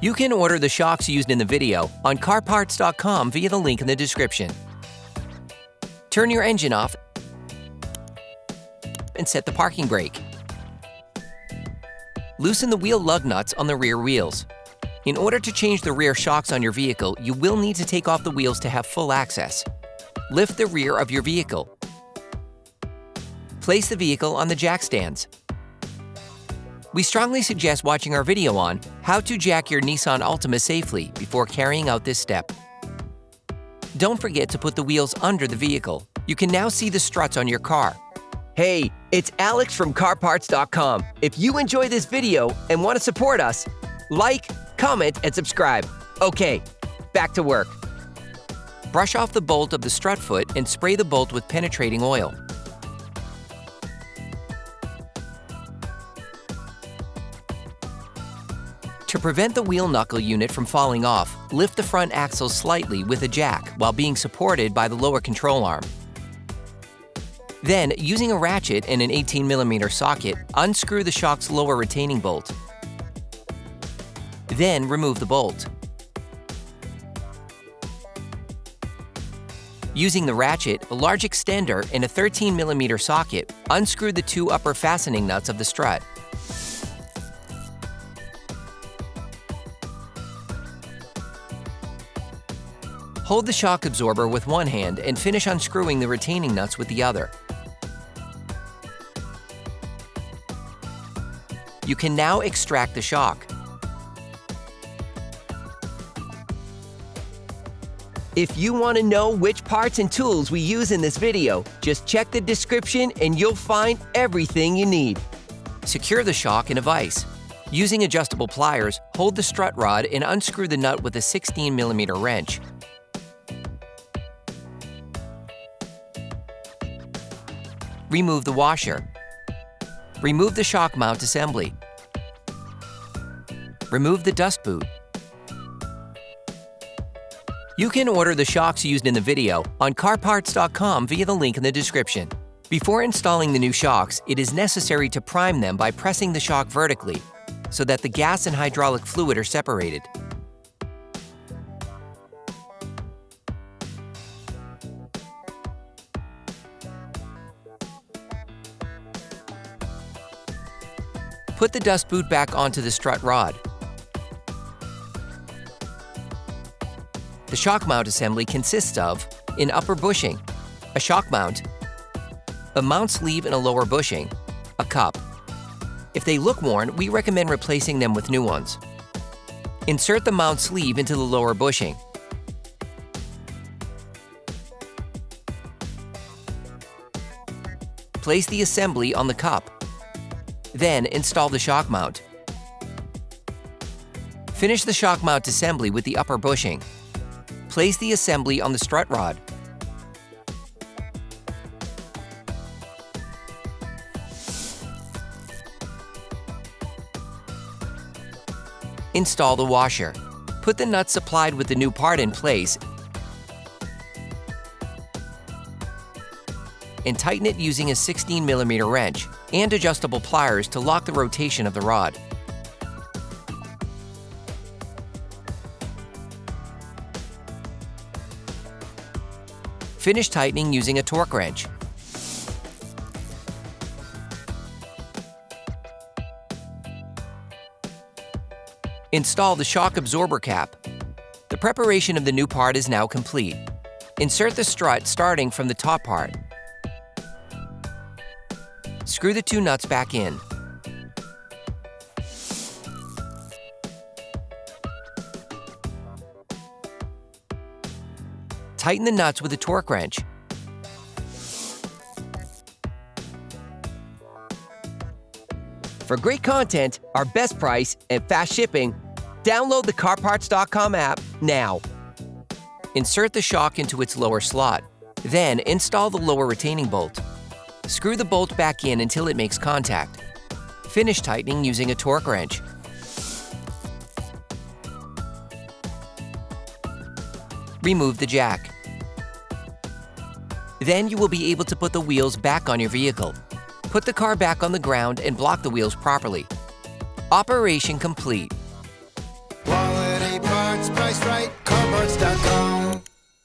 You can order the shocks used in the video on CarParts.com via the link in the description. Turn your engine off and set the parking brake. Loosen the wheel lug nuts on the rear wheels. In order to change the rear shocks on your vehicle, you will need to take off the wheels to have full access. Lift the rear of your vehicle. Place the vehicle on the jack stands. We strongly suggest watching our video on how to jack your Nissan Altima safely before carrying out this step. Don't forget to put the wheels under the vehicle. You can now see the struts on your car. Hey, it's Alex from CarParts.com. If you enjoy this video and want to support us, like, comment, and subscribe. Okay, back to work. Brush off the bolt of the strut foot and spray the bolt with penetrating oil. To prevent the wheel knuckle unit from falling off, lift the front axle slightly with a jack while being supported by the lower control arm. Then, using a ratchet and an 18mm socket, unscrew the shock's lower retaining bolt. Then, remove the bolt. Using the ratchet, a large extender, and a 13mm socket, unscrew the two upper fastening nuts of the strut. Hold the shock absorber with one hand and finish unscrewing the retaining nuts with the other. You can now extract the shock. If you want to know which parts and tools we use in this video, just check the description and you'll find everything you need. Secure the shock in a vise. Using adjustable pliers, hold the strut rod and unscrew the nut with a 16mm wrench. Remove the washer. Remove the shock mount assembly. Remove the dust boot. You can order the shocks used in the video on CarParts.com via the link in the description. Before installing the new shocks, it is necessary to prime them by pressing the shock vertically so that the gas and hydraulic fluid are separated. Put the dust boot back onto the strut rod. The shock mount assembly consists of an upper bushing, a shock mount, a mount sleeve and a lower bushing, a cup. If they look worn, we recommend replacing them with new ones. Insert the mount sleeve into the lower bushing. Place the assembly on the cup. Then install the shock mount. Finish the shock mount assembly with the upper bushing. Place the assembly on the strut rod. Install the washer. Put the nut supplied with the new part in place and tighten it using a 16mm wrench and adjustable pliers to lock the rotation of the rod. Finish tightening using a torque wrench. Install the shock absorber cap. The preparation of the new part is now complete. Insert the strut starting from the top part. Screw the two nuts back in. Tighten the nuts with a torque wrench. For great content, our best price, and fast shipping, download the CarParts.com app now. Insert the shock into its lower slot. Then install the lower retaining bolt. Screw the bolt back in until it makes contact. Finish tightening using a torque wrench. Remove the jack. Then you will be able to put the wheels back on your vehicle. Put the car back on the ground and block the wheels properly. Operation complete.